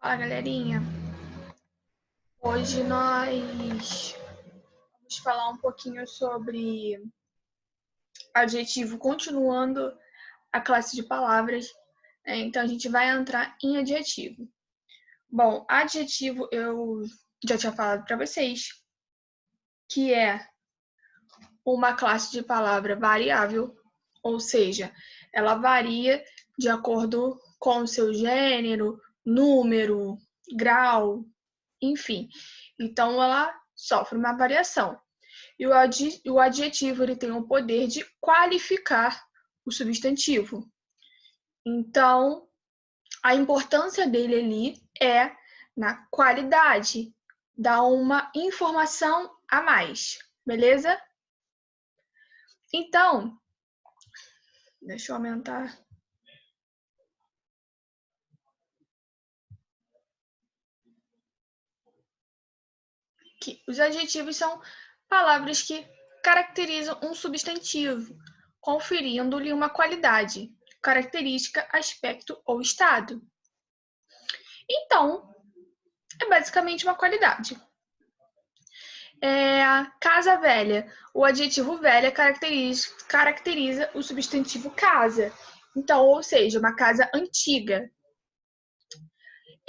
Fala, galerinha. Hoje nós vamos falar um pouquinho sobre adjetivo, continuando a classe de palavras. Então, a gente vai entrar em adjetivo. Bom, adjetivo eu já tinha falado para vocês que é uma classe de palavra variável, ou seja, ela varia de acordo com o seu gênero, número, grau, enfim. Então, ela sofre uma variação. E o adjetivo ele tem o poder de qualificar o substantivo. Então, a importância dele ali é na qualidade, dá uma informação a mais, beleza? Então, deixa eu aumentar. Aqui. Os adjetivos são palavras que caracterizam um substantivo, conferindo-lhe uma qualidade, característica, aspecto ou estado. Então, é basicamente uma qualidade. Casa velha. O adjetivo velha caracteriza o substantivo casa. Então, ou seja, uma casa antiga.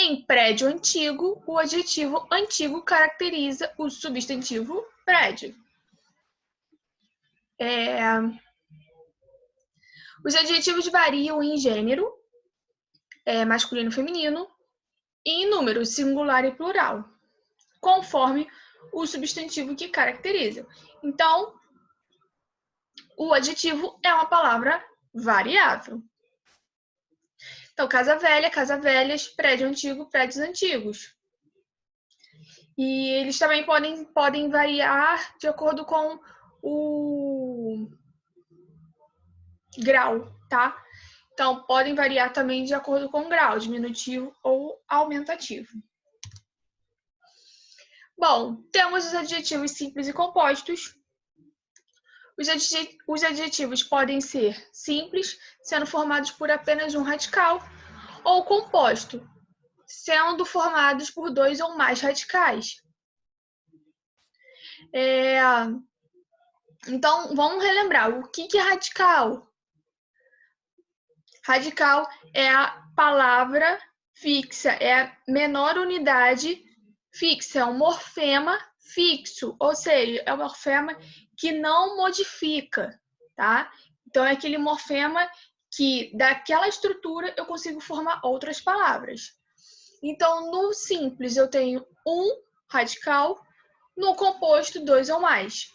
Em prédio antigo, o adjetivo antigo caracteriza o substantivo prédio. Os adjetivos variam em gênero, masculino e feminino, e em número, singular e plural, conforme o substantivo que caracteriza. Então, o adjetivo é uma palavra variável. Então, casa velha, casa velhas, prédio antigo, prédios antigos. E eles também podem variar de acordo com o grau, tá? Então, podem variar também de acordo com o grau, diminutivo ou aumentativo. Bom, temos os adjetivos simples e compostos. Os adjetivos podem ser simples, sendo formados por apenas um radical, ou composto, sendo formados por dois ou mais radicais. Então, vamos relembrar. O que é radical? Radical é a palavra fixa, é a menor unidade fixa, é um morfema fixo, ou seja, é um morfema que não modifica, tá? Então, é aquele morfema que, daquela estrutura, eu consigo formar outras palavras. Então, no simples, eu tenho um radical, no composto, dois ou mais.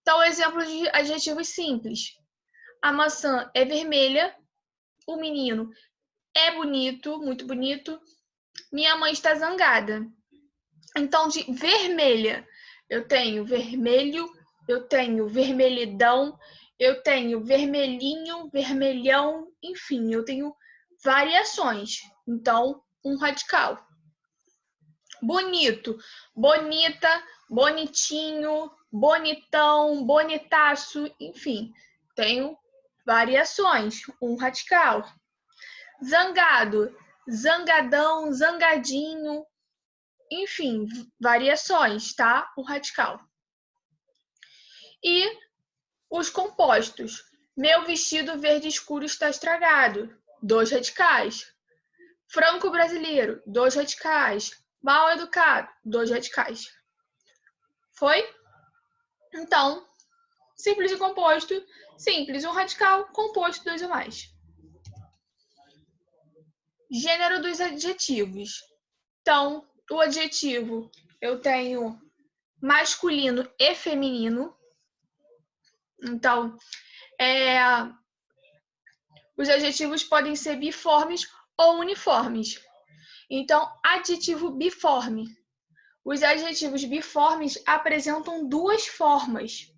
Então, exemplo de adjetivos simples. A maçã é vermelha, o menino é bonito, muito bonito, minha mãe está zangada. Então, de vermelha, eu tenho vermelho, eu tenho vermelhidão, eu tenho vermelhinho, vermelhão, enfim, eu tenho variações. Então, um radical. Bonito, bonita, bonitinho, bonitão, bonitaço, enfim, tenho variações, um radical. Zangado, zangadão, zangadinho, enfim, variações, tá? O radical. E os compostos. Meu vestido verde escuro está estragado. Dois radicais. Franco brasileiro, dois radicais. Mal educado, dois radicais. Foi? Então, simples e composto. Simples, um radical. Composto, dois ou mais. Gênero dos adjetivos. Então, o adjetivo eu tenho masculino e feminino. Então, os adjetivos podem ser biformes ou uniformes. Então, adjetivo biforme. Os adjetivos biformes apresentam duas formas.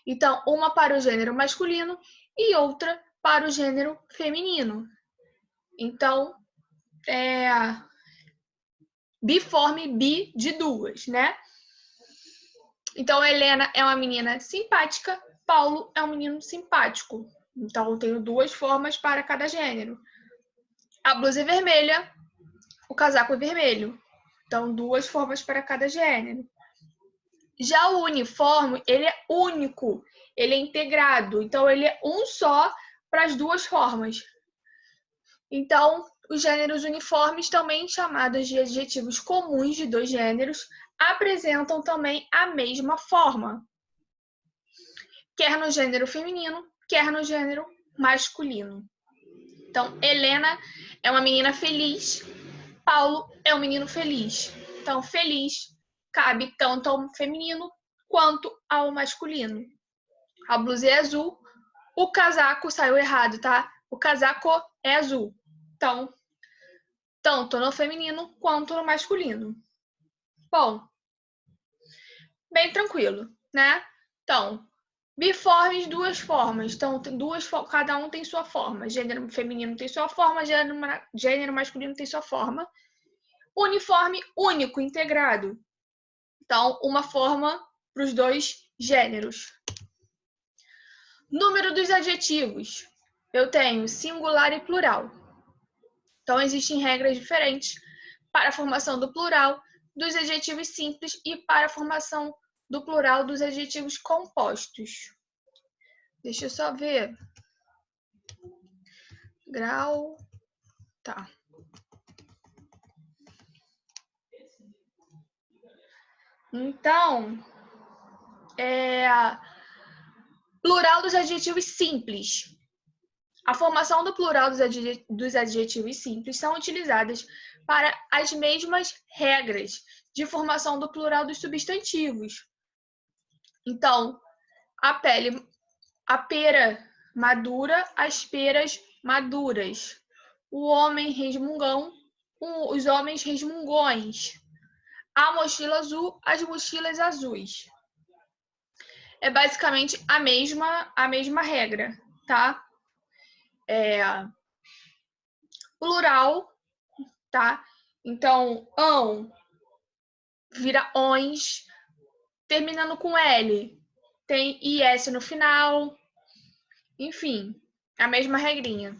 Então, uma para o gênero masculino e outra para o gênero feminino. Então, biforme, bi de duas, né? Então, Helena é uma menina simpática, Paulo é um menino simpático. Então, eu tenho duas formas para cada gênero. A blusa é vermelha, o casaco é vermelho. Então, 2 formas para cada gênero. Já o uniforme, ele é único, ele é integrado. Então, ele é um só para as 2 formas. Então, os gêneros uniformes, também chamados de adjetivos comuns de 2 gêneros, apresentam também a mesma forma, quer no gênero feminino, quer no gênero masculino. Então, Helena é uma menina feliz, Paulo é um menino feliz. Então, feliz cabe tanto ao feminino quanto ao masculino. A blusa é azul, o casaco saiu errado, tá? O casaco é azul. Então, tanto no feminino quanto no masculino. Bom, bem tranquilo, né? Então, biformes, 2 formas. Então, cada um tem sua forma. Gênero feminino tem sua forma, gênero masculino tem sua forma. Uniforme único, integrado. Então, uma forma para os 2 gêneros. Número dos adjetivos. Eu tenho singular e plural. Então, existem regras diferentes para a formação do plural dos adjetivos simples e para a formação do plural dos adjetivos compostos. Deixa eu só ver. Grau. Tá. Então, plural dos adjetivos simples. A formação do plural dos adjetivos simples são utilizadas para as mesmas regras de formação do plural dos substantivos. Então, a pera madura, as peras maduras. O homem resmungão, os homens resmungões. A mochila azul, as mochilas azuis. É basicamente a mesma regra, tá? Plural, tá? Então, vira ons, terminando com L. Tem IS no final. Enfim, a mesma regrinha.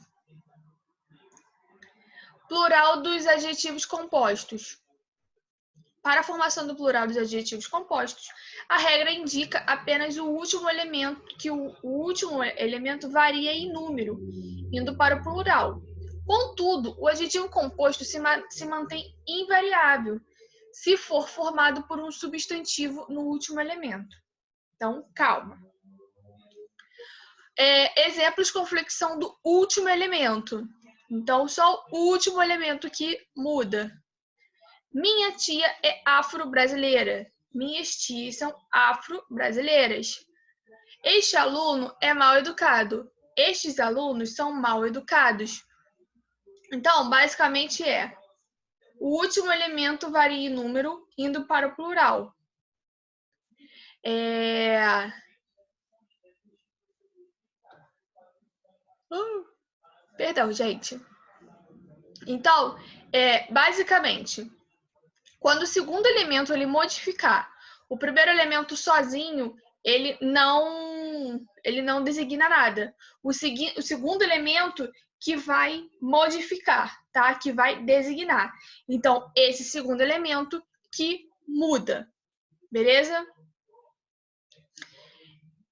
Plural dos adjetivos compostos. Para a formação do plural dos adjetivos compostos, a regra indica apenas o último elemento, que o último elemento varia em número, indo para o plural. Contudo, o adjetivo composto se mantém invariável se for formado por um substantivo no último elemento. Então, calma. Exemplos com flexão do último elemento. Então, só o último elemento que muda. Minha tia é afro-brasileira. Minhas tias são afro-brasileiras. Este aluno é mal educado. Estes alunos são mal educados. Então, basicamente o último elemento varia em número, indo para o plural. Perdão, gente. Então, basicamente, quando o segundo elemento ele modificar o primeiro elemento sozinho, ele não designa nada. O segundo elemento que vai modificar, tá? Que vai designar. Então, esse segundo elemento que muda. Beleza?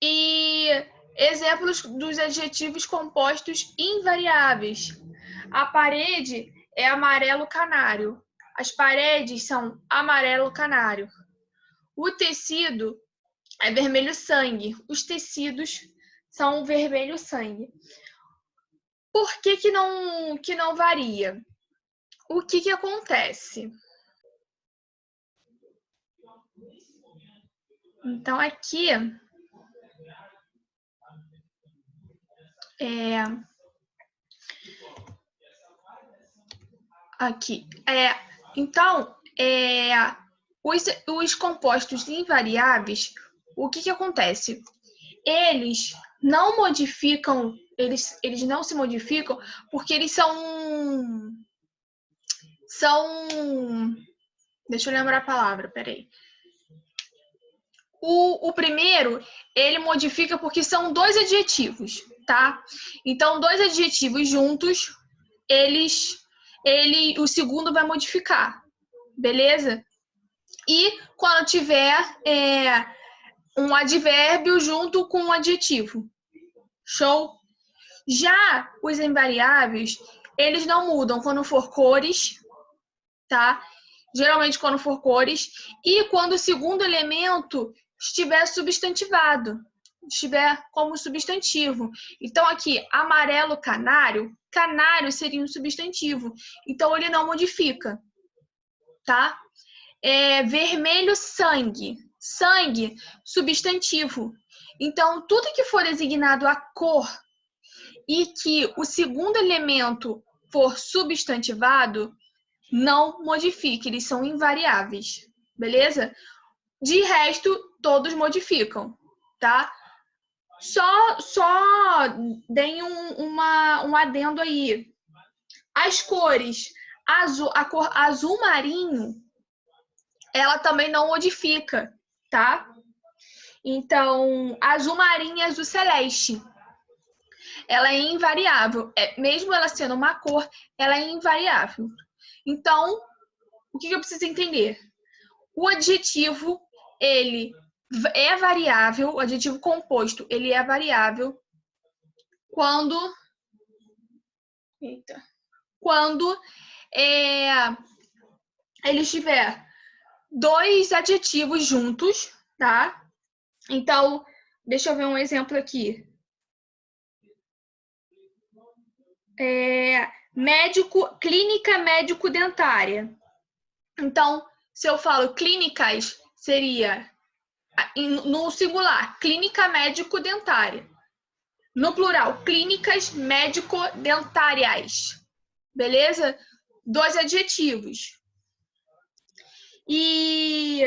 E exemplos dos adjetivos compostos invariáveis. A parede é amarelo canário. As paredes são amarelo canário. O tecido é vermelho sangue. Os tecidos são vermelho sangue. Por que não varia? O que acontece? Então, aqui então, os compostos invariáveis, o que acontece? Eles não modificam, eles não se modificam porque eles são deixa eu lembrar a palavra, peraí. O primeiro, ele modifica porque são 2 adjetivos, tá? Então, 2 adjetivos juntos, eles o segundo vai modificar, beleza? E quando tiver um advérbio junto com um adjetivo. Show? Já os invariáveis, eles não mudam quando for cores, tá? Geralmente quando for cores, e quando o segundo elemento estiver substantivado, estiver como substantivo. Então, aqui, amarelo canário, canário seria um substantivo. Então, ele não modifica, tá? Vermelho sangue, sangue, substantivo. Então, tudo que for designado a cor e que o segundo elemento for substantivado, não modifique, eles são invariáveis, beleza? De resto, todos modificam, tá? Só deem um adendo aí. As cores, a cor azul marinho, ela também não modifica, tá? Então, azul marinho e azul celeste, ela é invariável. Mesmo ela sendo uma cor, ela é invariável. Então, o que eu preciso entender? O adjetivo, ele é variável, o adjetivo composto, ele é variável quando ele tiver dois adjetivos juntos, tá? Então, deixa eu ver um exemplo aqui. Médico, clínica médico-dentária. Então, se eu falo clínicas, seria no singular, clínica médico-dentária. No plural, clínicas médico-dentárias. Beleza? Dois adjetivos. E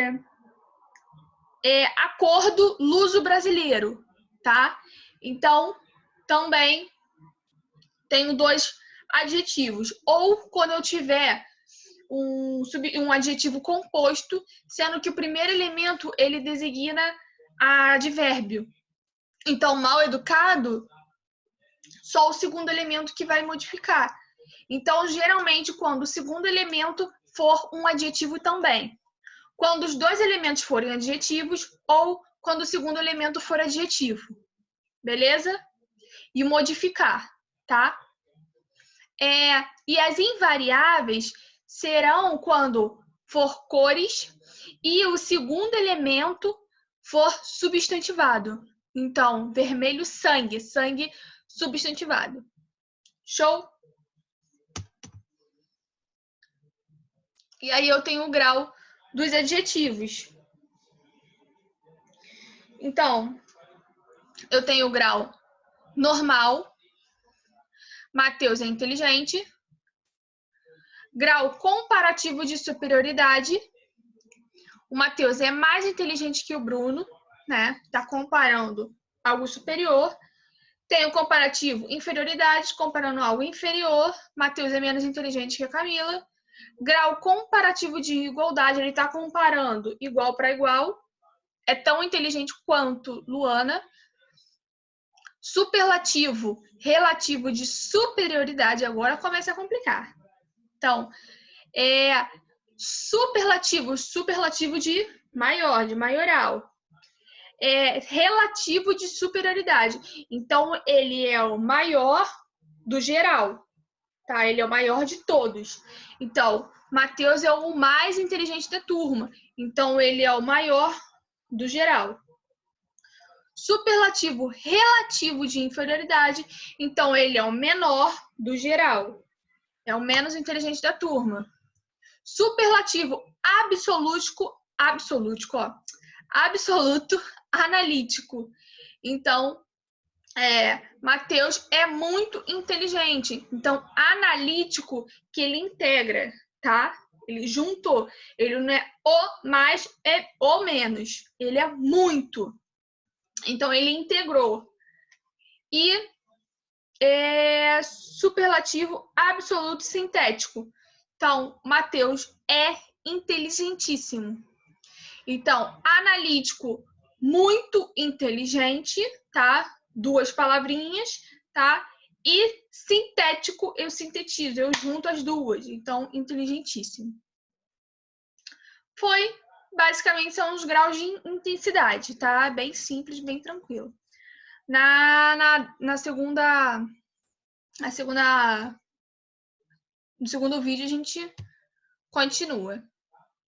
acordo luso-brasileiro, tá? Então, também tenho dois adjetivos. Ou quando eu tiver um adjetivo composto, sendo que o primeiro elemento ele designa advérbio. Então, mal educado, só o segundo elemento que vai modificar. Então, geralmente, quando o segundo elemento for um adjetivo também. Quando os dois elementos forem adjetivos ou quando o segundo elemento for adjetivo. Beleza? E modificar, tá? E as invariáveis serão quando for cores e o segundo elemento for substantivado. Então, vermelho, sangue, sangue substantivado. Show? E aí eu tenho o grau dos adjetivos. Então, eu tenho o grau normal, Matheus é inteligente, grau comparativo de superioridade, o Matheus é mais inteligente que o Bruno, né? Tá comparando algo superior. Tem o comparativo inferioridade, comparando algo inferior. Matheus é menos inteligente que a Camila. Grau comparativo de igualdade, ele está comparando igual para igual. É tão inteligente quanto Luana. Superlativo relativo de superioridade, agora começa a complicar. Então, superlativo de maior, de maioral. Relativo de superioridade. Então, ele é o maior do geral, tá? Ele é o maior de todos. Então, Matheus é o mais inteligente da turma. Então, ele é o maior do geral. Superlativo relativo de inferioridade. Então, ele é o menor do geral. É o menos inteligente da turma. Superlativo absoluto analítico. Então, Matheus é muito inteligente. Então, analítico, que ele integra, tá? Ele juntou. Ele não é o mais, é o menos. Ele é muito. Então, ele integrou. E superlativo absoluto sintético. Então, Matheus é inteligentíssimo. Então, analítico, muito inteligente, tá? Duas palavrinhas, tá? E sintético, eu sintetizo, eu junto as duas. Então, inteligentíssimo. Basicamente, são os graus de intensidade, tá? Bem simples, bem tranquilo. No segundo vídeo, a gente continua.